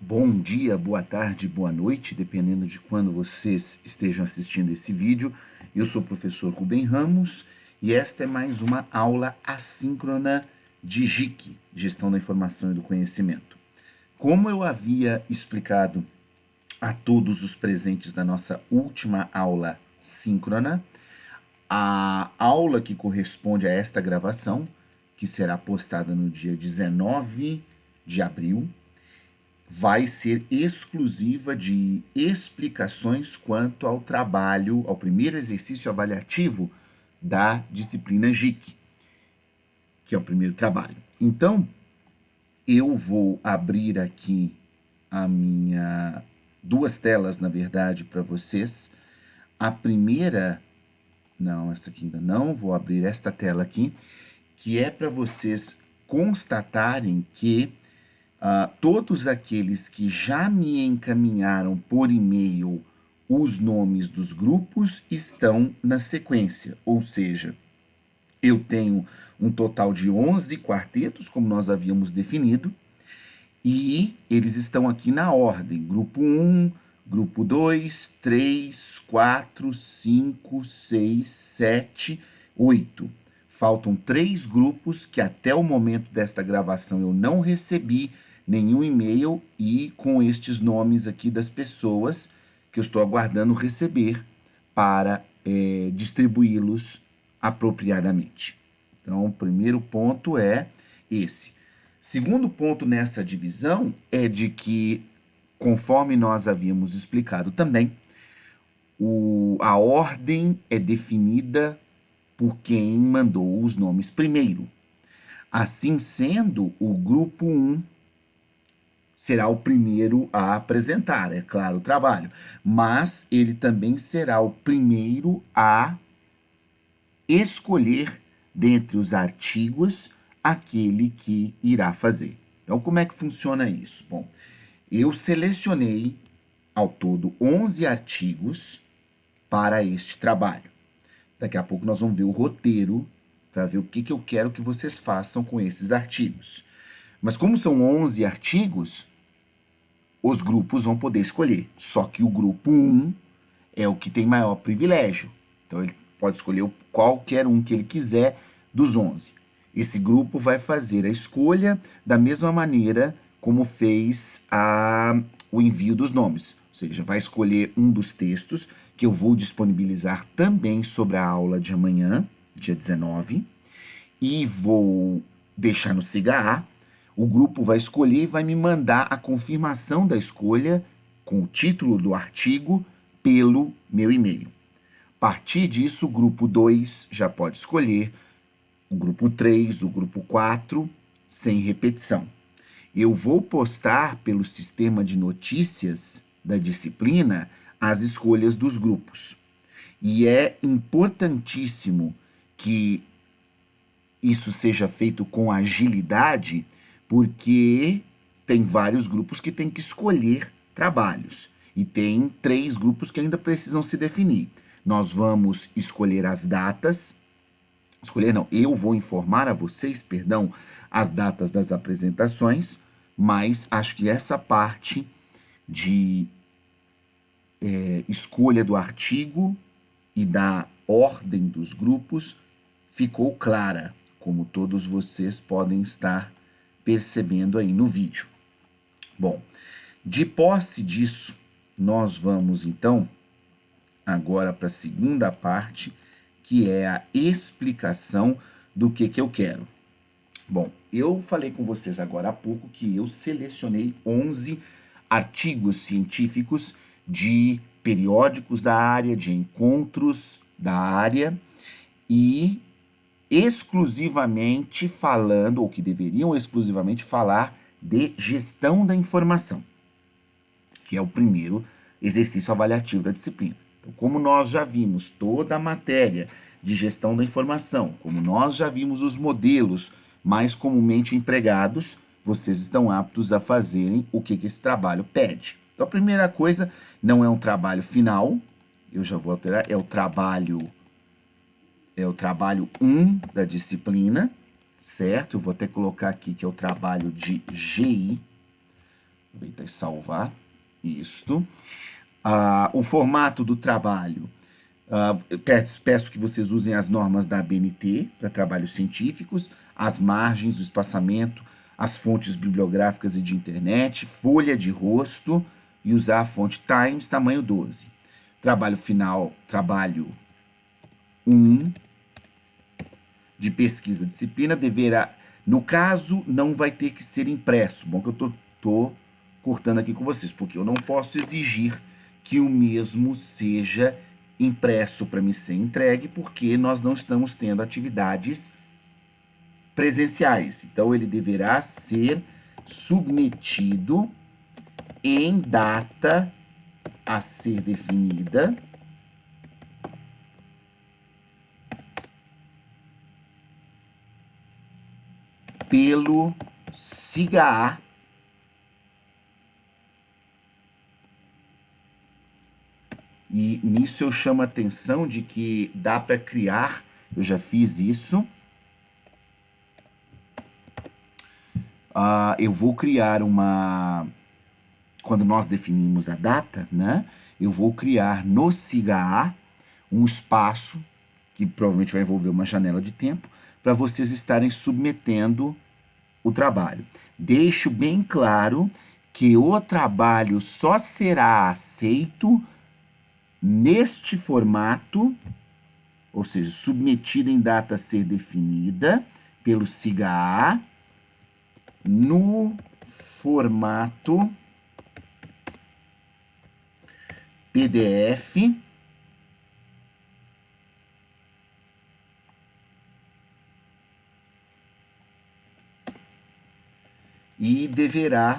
Bom dia, boa tarde, boa noite, dependendo de quando vocês estejam assistindo esse vídeo. Eu sou o professor Rubem Ramos e esta é mais uma aula assíncrona de GIC, Gestão da Informação e do Conhecimento. Como eu havia explicado a todos os presentes da nossa última aula síncrona, a aula que corresponde a esta gravação, que será postada no dia 19 de abril, vai ser exclusiva de explicações quanto ao trabalho, ao primeiro exercício avaliativo da disciplina GIC, que é o primeiro trabalho. Então, eu vou abrir aqui duas telas, na verdade, para vocês. A primeira, não, essa aqui ainda não, vou abrir esta tela aqui, que é para vocês constatarem que todos aqueles que já me encaminharam por e-mail os nomes dos grupos estão na sequência, ou seja, eu tenho um total de 11 quartetos, como nós havíamos definido, e eles estão aqui na ordem, grupo 1, grupo 2, 3, 4, 5, 6, 7, 8. Faltam 3 grupos que até o momento desta gravação eu não recebi nenhum e-mail e com estes nomes aqui das pessoas que eu estou aguardando receber para distribuí-los apropriadamente. Então, o primeiro ponto é esse. Segundo ponto nessa divisão é de que, conforme nós havíamos explicado também, a ordem é definida por quem mandou os nomes primeiro. Assim sendo, o grupo 1 será o primeiro a apresentar, é claro, o trabalho, mas ele também será o primeiro a escolher dentre os artigos aquele que irá fazer. Então, como é que funciona isso? Bom, eu selecionei ao todo 11 artigos para este trabalho. Daqui a pouco nós vamos ver o roteiro para ver o que eu quero que vocês façam com esses artigos. Mas como são 11 artigos, os grupos vão poder escolher. Só que o grupo 1 é o que tem maior privilégio. Então, ele pode escolher qualquer um que ele quiser dos 11. Esse grupo vai fazer a escolha da mesma maneira como fez o envio dos nomes. Ou seja, vai escolher um dos textos que eu vou disponibilizar também sobre a aula de amanhã, dia 19, e vou deixar no Siga A. O grupo vai escolher e vai me mandar a confirmação da escolha com o título do artigo pelo meu e-mail. A partir disso, o grupo 2 já pode escolher, o grupo 3, o grupo 4, sem repetição. Eu vou postar pelo sistema de notícias da disciplina as escolhas dos grupos. E é importantíssimo que isso seja feito com agilidade, porque tem vários grupos que têm que escolher trabalhos. E tem 3 grupos que ainda precisam se definir. Nós vamos escolher as datas. Eu vou informar a vocês, as datas das apresentações, mas acho que essa parte de escolha do artigo e da ordem dos grupos ficou clara, como todos vocês podem estar percebendo aí no vídeo. Bom, de posse disso, nós vamos então agora para a segunda parte, que é a explicação do que eu quero. Bom, eu falei com vocês agora há pouco que eu selecionei 11 artigos científicos de periódicos da área, de encontros da área, e exclusivamente falando, ou que deveriam exclusivamente falar, de gestão da informação, que é o primeiro exercício avaliativo da disciplina. Então, como nós já vimos toda a matéria de gestão da informação, como nós já vimos os modelos mais comumente empregados, vocês estão aptos a fazerem o que esse trabalho pede. Então, a primeira coisa, não é um trabalho final, eu já vou alterar, é o trabalho 1 da disciplina, certo? Eu vou até colocar aqui que é o trabalho de GI, Aproveitar e salvar isto. O formato do trabalho. Eu peço que vocês usem as normas da ABNT para trabalhos científicos, as margens, o espaçamento, as fontes bibliográficas e de internet, folha de rosto e usar a fonte Times, tamanho 12. Trabalho final, trabalho 1 de pesquisa disciplina deverá, no caso, não vai ter que ser impresso. Bom que eu tô cortando aqui com vocês, porque eu não posso exigir que o mesmo seja impresso para me ser entregue, porque nós não estamos tendo atividades presenciais. Então, ele deverá ser submetido em data a ser definida pelo SIGA-A e nisso eu chamo a atenção de que dá para criar, eu já fiz isso, eu vou criar quando nós definimos a data, né, eu vou criar no SIGA-A um espaço, que provavelmente vai envolver uma janela de tempo, para vocês estarem submetendo o trabalho. Deixo bem claro que o trabalho só será aceito neste formato, ou seja, submetido em data a ser definida pelo SIGA-A, no formato PDF e deverá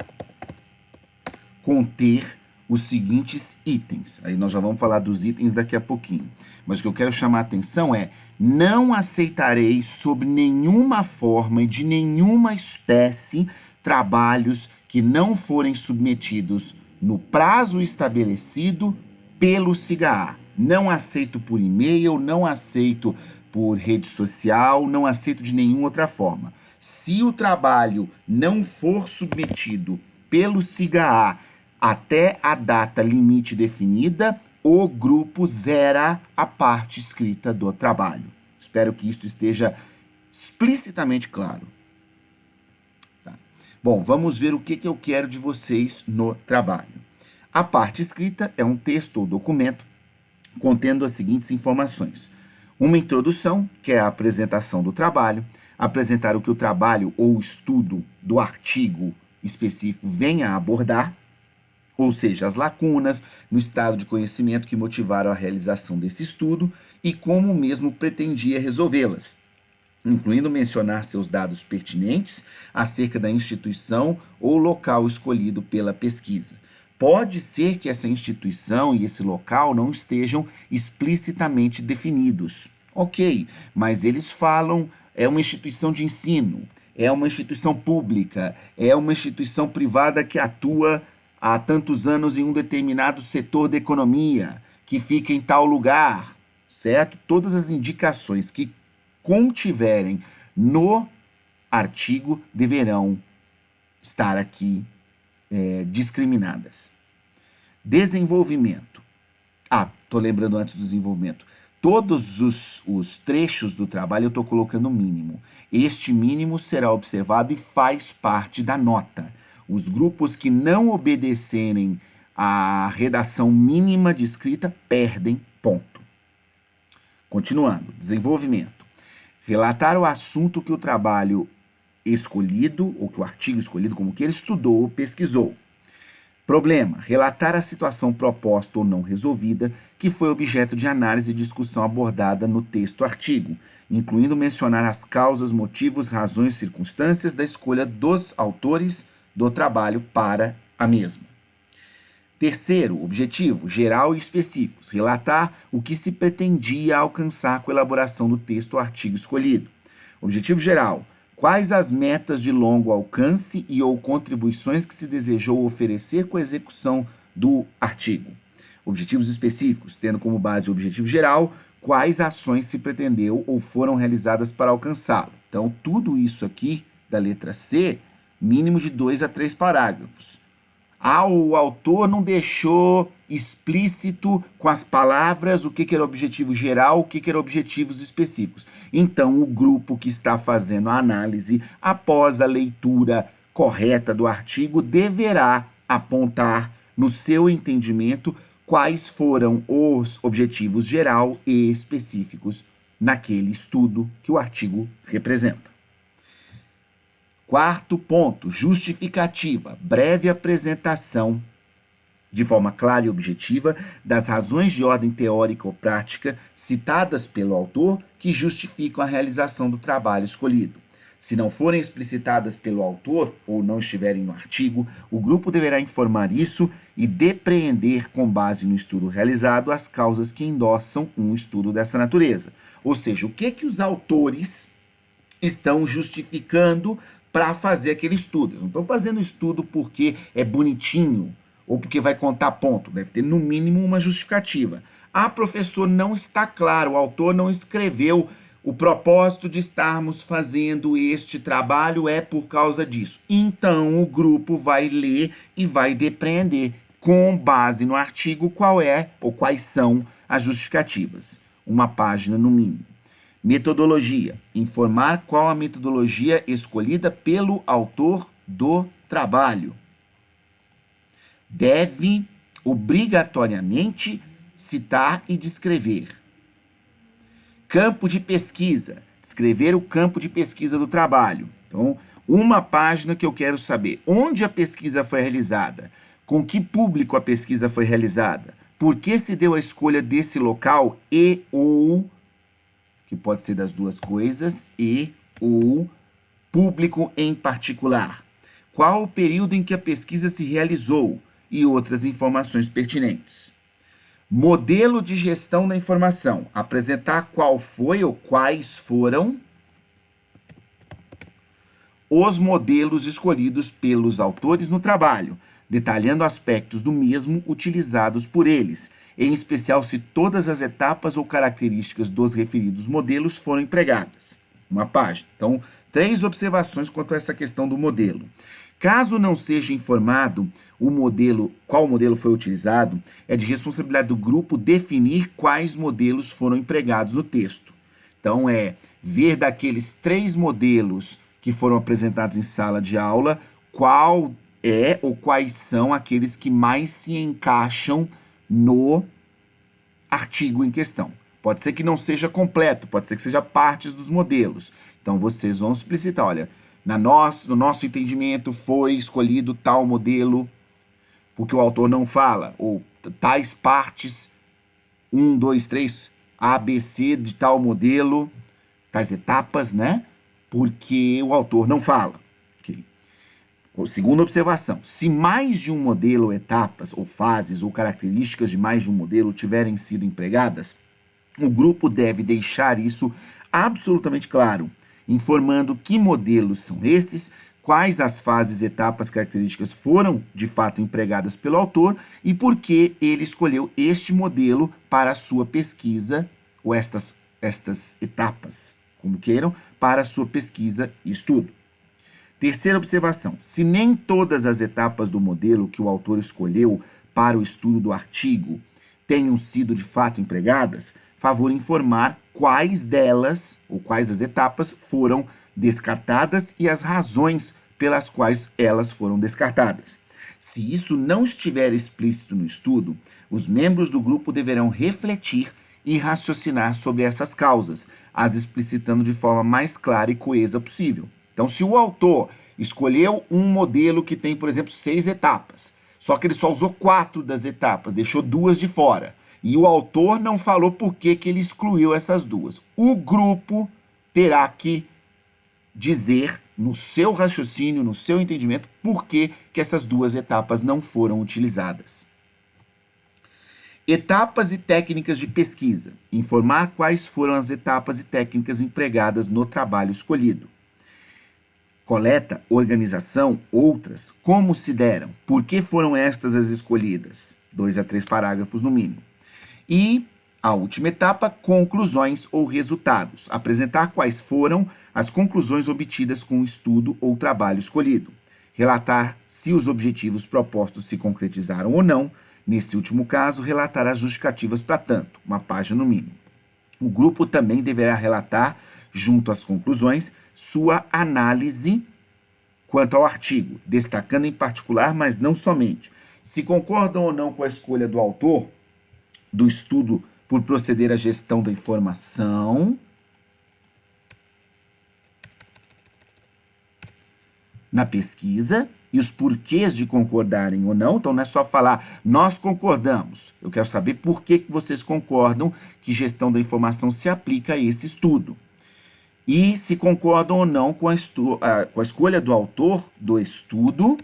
conter os seguintes itens. Aí nós já vamos falar dos itens daqui a pouquinho. Mas o que eu quero chamar a atenção é: não aceitarei sob nenhuma forma e de nenhuma espécie trabalhos que não forem submetidos no prazo estabelecido pelo SIGA-A. Não aceito por e-mail, não aceito por rede social, não aceito de nenhuma outra forma. Se o trabalho não for submetido pelo SIGA-A até a data limite definida, o grupo zera a parte escrita do trabalho. Espero que isto esteja explicitamente claro. Tá. Bom, vamos ver o que eu quero de vocês no trabalho. A parte escrita é um texto ou documento contendo as seguintes informações: uma introdução, que é a apresentação do trabalho, apresentar o que o trabalho ou o estudo do artigo específico venha a abordar, ou seja, as lacunas no estado de conhecimento que motivaram a realização desse estudo e como o mesmo pretendia resolvê-las, incluindo mencionar seus dados pertinentes acerca da instituição ou local escolhido pela pesquisa. Pode ser que essa instituição e esse local não estejam explicitamente definidos. Ok, mas eles falam, é uma instituição de ensino, é uma instituição pública, é uma instituição privada que atua há tantos anos em um determinado setor da economia, que fica em tal lugar, certo? Todas as indicações que contiverem no artigo deverão estar aqui discriminadas. Desenvolvimento. Tô lembrando antes do desenvolvimento. Todos os trechos do trabalho eu estou colocando mínimo. Este mínimo será observado e faz parte da nota. Os grupos que não obedecerem à redação mínima de escrita perdem ponto. Continuando, desenvolvimento. Relatar o assunto que o trabalho escolhido, ou que o artigo escolhido, como que ele estudou ou pesquisou. Problema: relatar a situação proposta ou não resolvida que foi objeto de análise e discussão abordada no texto artigo, incluindo mencionar as causas, motivos, razões e circunstâncias da escolha dos autores do trabalho para a mesma. Terceiro objetivo, geral e específicos, relatar o que se pretendia alcançar com a elaboração do texto ou artigo escolhido. Objetivo geral, quais as metas de longo alcance e ou contribuições que se desejou oferecer com a execução do artigo. Objetivos específicos, tendo como base o objetivo geral, quais ações se pretendeu ou foram realizadas para alcançá-lo. Então, tudo isso aqui da letra C, mínimo de 2 a 3 parágrafos. Ah, o autor não deixou explícito com as palavras o que era objetivo geral, o que eram objetivos específicos. Então, o grupo que está fazendo a análise, após a leitura correta do artigo, deverá apontar no seu entendimento quais foram os objetivos geral e específicos naquele estudo que o artigo representa. Quarto ponto, justificativa, breve apresentação de forma clara e objetiva das razões de ordem teórica ou prática citadas pelo autor que justificam a realização do trabalho escolhido. Se não forem explicitadas pelo autor ou não estiverem no artigo, o grupo deverá informar isso e depreender, com base no estudo realizado, as causas que endossam um estudo dessa natureza. Ou seja, o que os autores estão justificando para fazer aquele estudo. Eles não estão fazendo estudo porque é bonitinho ou porque vai contar ponto. Deve ter, no mínimo, uma justificativa. Ah, professor, não está claro, o autor não escreveu. O propósito de estarmos fazendo este trabalho é por causa disso. Então, o grupo vai ler e vai depreender, com base no artigo, qual é ou quais são as justificativas. Uma página no mínimo. Metodologia. Informar qual a metodologia escolhida pelo autor do trabalho. Deve, obrigatoriamente, citar e descrever. Campo de pesquisa. Descrever o campo de pesquisa do trabalho. Então, uma página que eu quero saber. Onde a pesquisa foi realizada? Com que público a pesquisa foi realizada? Por que se deu a escolha desse local e ou, que pode ser das duas coisas, e ou público em particular? Qual o período em que a pesquisa se realizou? E outras informações pertinentes. Modelo de gestão da informação. Apresentar qual foi ou quais foram os modelos escolhidos pelos autores no trabalho, detalhando aspectos do mesmo utilizados por eles, em especial se todas as etapas ou características dos referidos modelos foram empregadas. Uma página. Então, 3 observações quanto a essa questão do modelo. Caso não seja informado qual modelo foi utilizado, é de responsabilidade do grupo definir quais modelos foram empregados no texto. Então, ver daqueles 3 modelos que foram apresentados em sala de aula, qual é ou quais são aqueles que mais se encaixam no artigo em questão. Pode ser que não seja completo, pode ser que seja partes dos modelos. Então, vocês vão explicitar, olha, no nosso entendimento foi escolhido tal modelo, porque o autor não fala, ou tais partes, 1, 2, 3, A, B, C de tal modelo, tais etapas, né? Porque o autor não fala. Okay. Segunda observação, se mais de um modelo, etapas, ou fases, ou características de mais de um modelo tiverem sido empregadas, o grupo deve deixar isso absolutamente claro, informando que modelos são esses, quais as fases, etapas, características foram de fato empregadas pelo autor e por que ele escolheu este modelo para a sua pesquisa, ou estas etapas, como queiram, para a sua pesquisa e estudo. Terceira observação, se nem todas as etapas do modelo que o autor escolheu para o estudo do artigo tenham sido de fato empregadas, favor informar quais delas, ou quais das etapas, foram descartadas e as razões pelas quais elas foram descartadas. Se isso não estiver explícito no estudo, os membros do grupo deverão refletir e raciocinar sobre essas causas, as explicitando de forma mais clara e coesa possível. Então, se o autor escolheu um modelo que tem, por exemplo, 6 etapas, só que ele só usou 4 das etapas, deixou 2 de fora, e o autor não falou por que ele excluiu essas 2. O grupo terá que dizer, no seu raciocínio, no seu entendimento, por que essas 2 etapas não foram utilizadas. Etapas e técnicas de pesquisa. Informar quais foram as etapas e técnicas empregadas no trabalho escolhido. Coleta, organização, outras, como se deram, por que foram estas as escolhidas? 2 a 3 parágrafos no mínimo. E a última etapa, conclusões ou resultados. Apresentar quais foram as conclusões obtidas com o estudo ou trabalho escolhido. Relatar se os objetivos propostos se concretizaram ou não. Nesse último caso, relatar as justificativas para tanto, uma página no mínimo. O grupo também deverá relatar, junto às conclusões, sua análise quanto ao artigo, destacando em particular, mas não somente, se concordam ou não com a escolha do autor do estudo por proceder à gestão da informação na pesquisa e os porquês de concordarem ou não. Então não é só falar, nós concordamos. Eu quero saber por que vocês concordam que gestão da informação se aplica a esse estudo. E se concordam ou não com a escolha do autor do estudo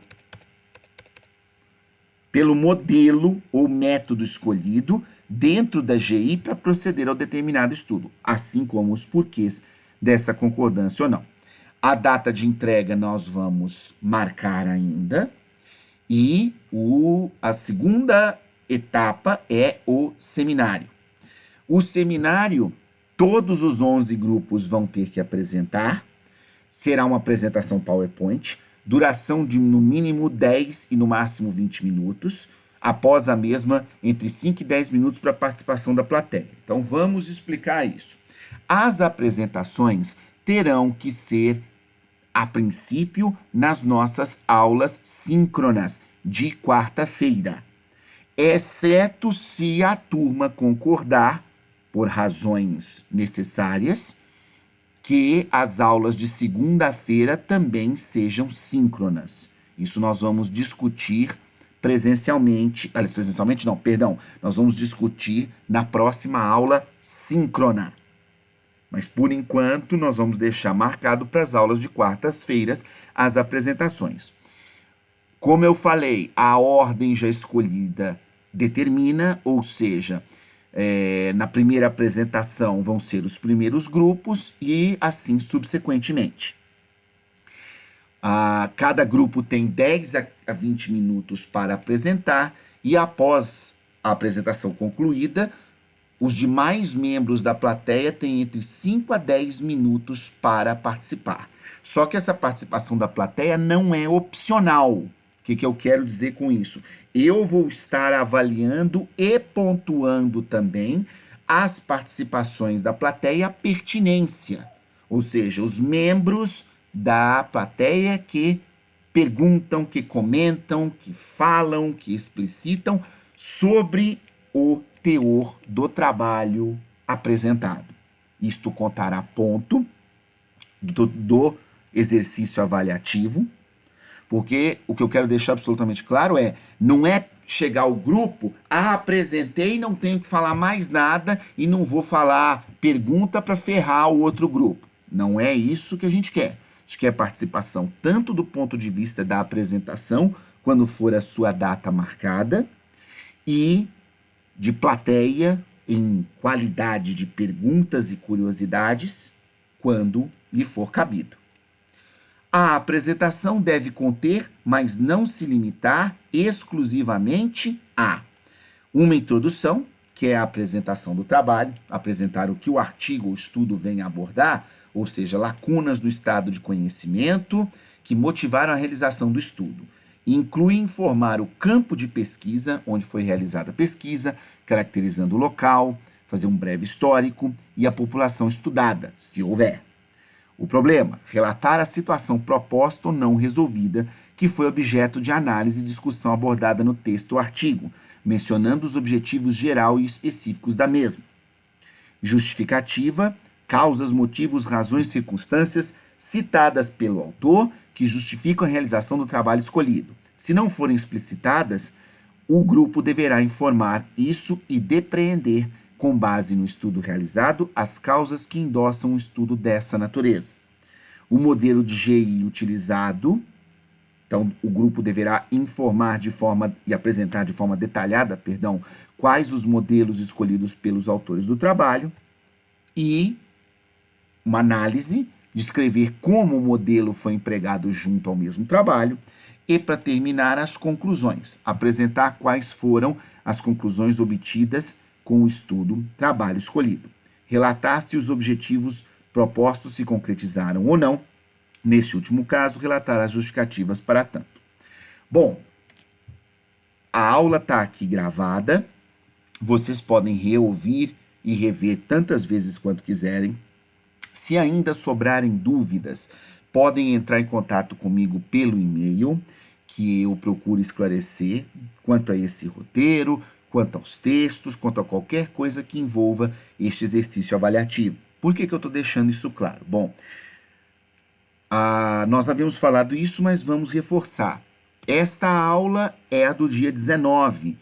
pelo modelo ou método escolhido dentro da GI para proceder ao determinado estudo, assim como os porquês dessa concordância ou não. A data de entrega nós vamos marcar ainda. E a segunda etapa é o seminário. O seminário, todos os 11 grupos vão ter que apresentar. Será uma apresentação PowerPoint, duração de no mínimo 10 e no máximo 20 minutos. Após a mesma, entre 5 e 10 minutos para a participação da plateia. Então, vamos explicar isso. As apresentações terão que ser, a princípio, nas nossas aulas síncronas de quarta-feira, exceto se a turma concordar, por razões necessárias, que as aulas de segunda-feira também sejam síncronas. Isso nós vamos discutir presencialmente não, perdão, nós vamos discutir na próxima aula síncrona. Mas, por enquanto, nós vamos deixar marcado para as aulas de quartas-feiras as apresentações. Como eu falei, a ordem já escolhida determina, ou seja, na primeira apresentação vão ser os primeiros grupos e assim subsequentemente. Cada grupo tem 10 a 20 minutos para apresentar e após a apresentação concluída, os demais membros da plateia têm entre 5 a 10 minutos para participar. Só que essa participação da plateia não é opcional. O que eu quero dizer com isso? Eu vou estar avaliando e pontuando também as participações da plateia e a pertinência. Ou seja, os membros da plateia que perguntam, que comentam, que falam, que explicitam sobre o teor do trabalho apresentado. Isto contará ponto do exercício avaliativo, porque o que eu quero deixar absolutamente claro não é chegar ao grupo, apresentei, não tenho que falar mais nada e não vou falar pergunta para ferrar o outro grupo. Não é isso que a gente quer. A gente quer participação tanto do ponto de vista da apresentação, quando for a sua data marcada, e de plateia em qualidade de perguntas e curiosidades, quando lhe for cabido. A apresentação deve conter, mas não se limitar exclusivamente a uma introdução, que é a apresentação do trabalho, apresentar o que o artigo ou estudo vem abordar, ou seja, lacunas no estado de conhecimento que motivaram a realização do estudo. Inclui informar o campo de pesquisa, onde foi realizada a pesquisa, caracterizando o local, fazer um breve histórico e a população estudada, se houver. O problema, relatar a situação proposta ou não resolvida, que foi objeto de análise e discussão abordada no texto ou artigo, mencionando os objetivos geral e específicos da mesma. Justificativa, causas, motivos, razões e circunstâncias citadas pelo autor que justificam a realização do trabalho escolhido. Se não forem explicitadas, o grupo deverá informar isso e depreender, com base no estudo realizado, as causas que endossam um estudo dessa natureza. O modelo de GI utilizado, então o grupo deverá informar e apresentar de forma detalhada, quais os modelos escolhidos pelos autores do trabalho, e uma análise, descrever como o modelo foi empregado junto ao mesmo trabalho, e, para terminar, as conclusões, apresentar quais foram as conclusões obtidas com o estudo, trabalho escolhido. Relatar se os objetivos propostos se concretizaram ou não. Neste último caso, relatar as justificativas para tanto. Bom, a aula está aqui gravada. Vocês podem reouvir e rever tantas vezes quanto quiserem. Se ainda sobrarem dúvidas, podem entrar em contato comigo pelo e-mail, que eu procuro esclarecer quanto a esse roteiro, quanto aos textos, quanto a qualquer coisa que envolva este exercício avaliativo. Por que eu estou deixando isso claro? Bom, nós havíamos falado isso, mas vamos reforçar. Esta aula é a do dia 19.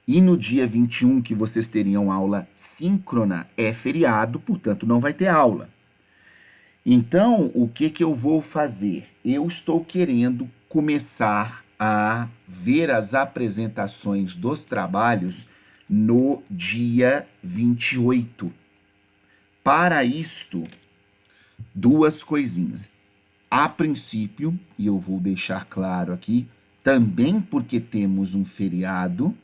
E no dia 21, que vocês teriam aula síncrona, é feriado, portanto não vai ter aula. Então, o que eu vou fazer? Eu estou querendo começar a ver as apresentações dos trabalhos no dia 28. Para isto, duas coisinhas. A princípio, e eu vou deixar claro aqui, também porque temos um feriado,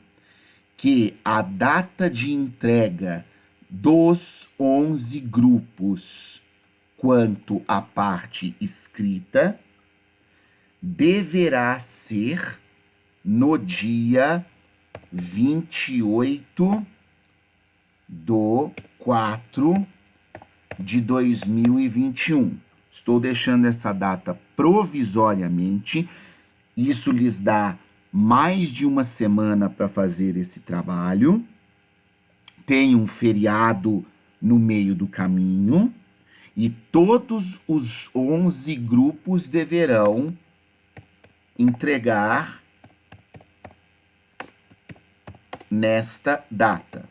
que a data de entrega dos 11 grupos quanto à parte escrita deverá ser no dia 28/4/2021. Estou deixando essa data provisoriamente. Isso lhes dá mais de uma semana para fazer esse trabalho. Tem um feriado no meio do caminho. E todos os 11 grupos deverão entregar nesta data.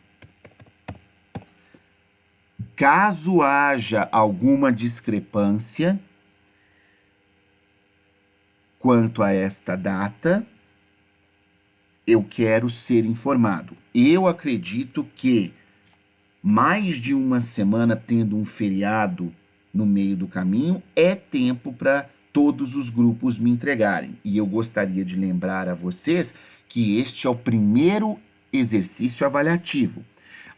Caso haja alguma discrepância quanto a esta data, eu quero ser informado. Eu acredito que mais de uma semana tendo um feriado no meio do caminho é tempo para todos os grupos me entregarem. E eu gostaria de lembrar a vocês que este é o primeiro exercício avaliativo.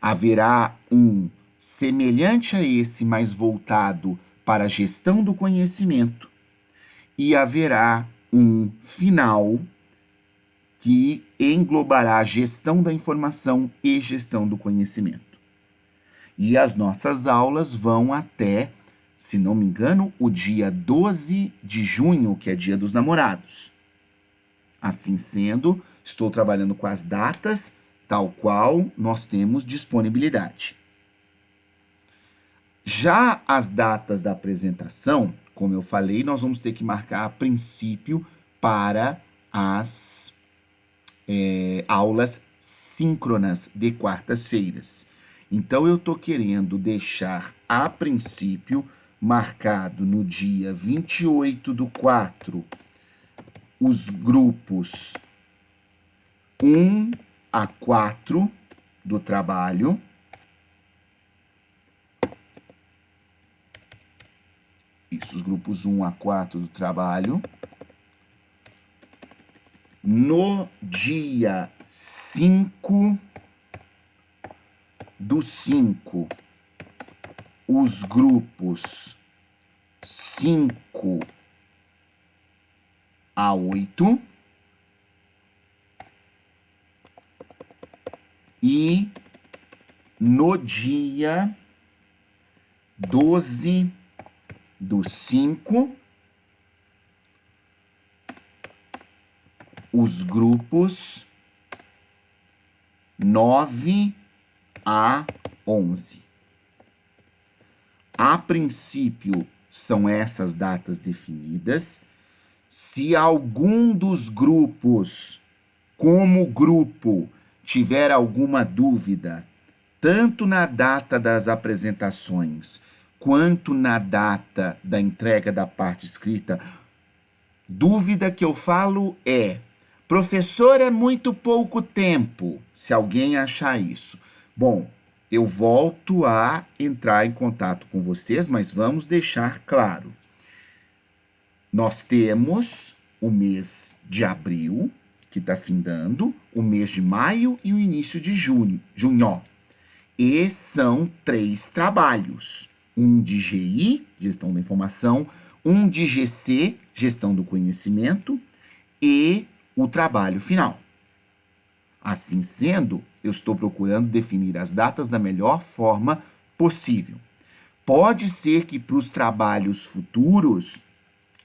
Haverá um semelhante a esse, mas voltado para a gestão do conhecimento, e haverá um final que englobará a gestão da informação e gestão do conhecimento. E as nossas aulas vão até, se não me engano, o dia 12 de junho, que é Dia dos Namorados. Assim sendo, estou trabalhando com as datas, tal qual nós temos disponibilidade. Já as datas da apresentação, como eu falei, nós vamos ter que marcar a princípio para as aulas síncronas de quartas-feiras. Então, eu estou querendo deixar, a princípio, marcado no dia 28/4, os grupos 1 a 4 do trabalho. Isso, os grupos 1 a 4 do trabalho. No dia 5/5, os grupos 5 a 8 e no dia 12/5, os grupos 9 a 11. A princípio, são essas datas definidas. Se algum dos grupos, como grupo, tiver alguma dúvida, tanto na data das apresentações, quanto na data da entrega da parte escrita, dúvida que eu falo é: professor, é muito pouco tempo, se alguém achar isso. Bom, eu volto a entrar em contato com vocês, mas vamos deixar claro. Nós temos o mês de abril, que está findando, o mês de maio e o início de junho. E são 3 trabalhos. Um de GI, Gestão da Informação, um de GC, Gestão do Conhecimento, e o trabalho final. Assim sendo, eu estou procurando definir as datas da melhor forma possível. Pode ser que para os trabalhos futuros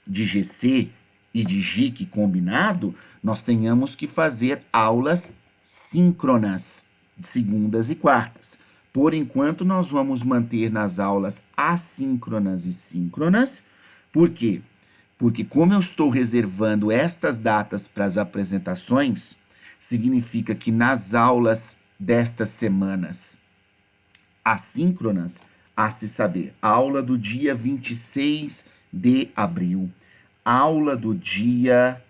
de GC e de GIC combinado, nós tenhamos que fazer aulas síncronas, de segundas e quartas. Por enquanto, nós vamos manter nas aulas assíncronas e síncronas. Por quê? Porque como eu estou reservando estas datas para as apresentações, significa que nas aulas destas semanas assíncronas, a se saber, aula do dia 26 de abril, aula do dia,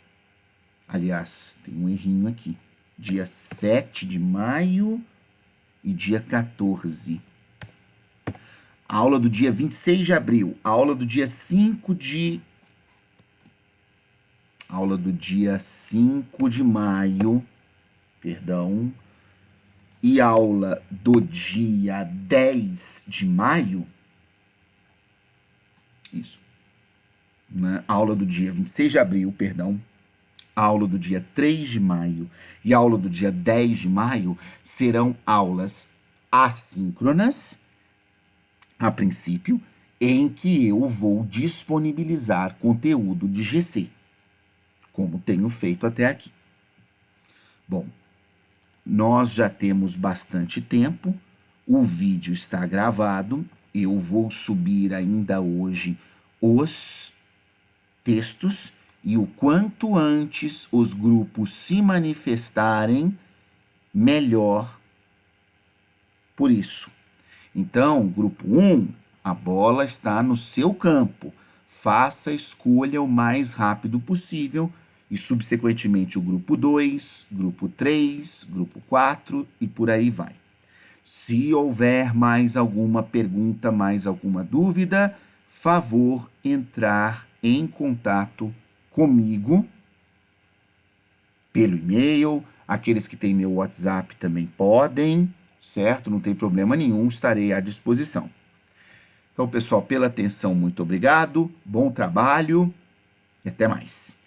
aliás, tem um errinho aqui, dia 7 de maio e dia 14. Aula do dia 26 de abril, aula do dia 5 de aula do dia 5 de maio, perdão, e aula do dia 10 de maio, isso, né? Aula do dia 26 de abril, perdão, aula do dia 3 de maio e aula do dia 10 de maio serão aulas assíncronas, a princípio, em que eu vou disponibilizar conteúdo de GC, como tenho feito até aqui. Bom, nós já temos bastante tempo, o vídeo está gravado, eu vou subir ainda hoje os textos e o quanto antes os grupos se manifestarem, melhor por isso. Então, grupo 1, a bola está no seu campo. Faça a escolha o mais rápido possível e, subsequentemente, o grupo 2, grupo 3, grupo 4 e por aí vai. Se houver mais alguma pergunta, mais alguma dúvida, favor entrar em contato comigo pelo e-mail. Aqueles que têm meu WhatsApp também podem, certo? Não tem problema nenhum, estarei à disposição. Então, pessoal, pela atenção, muito obrigado, bom trabalho e até mais.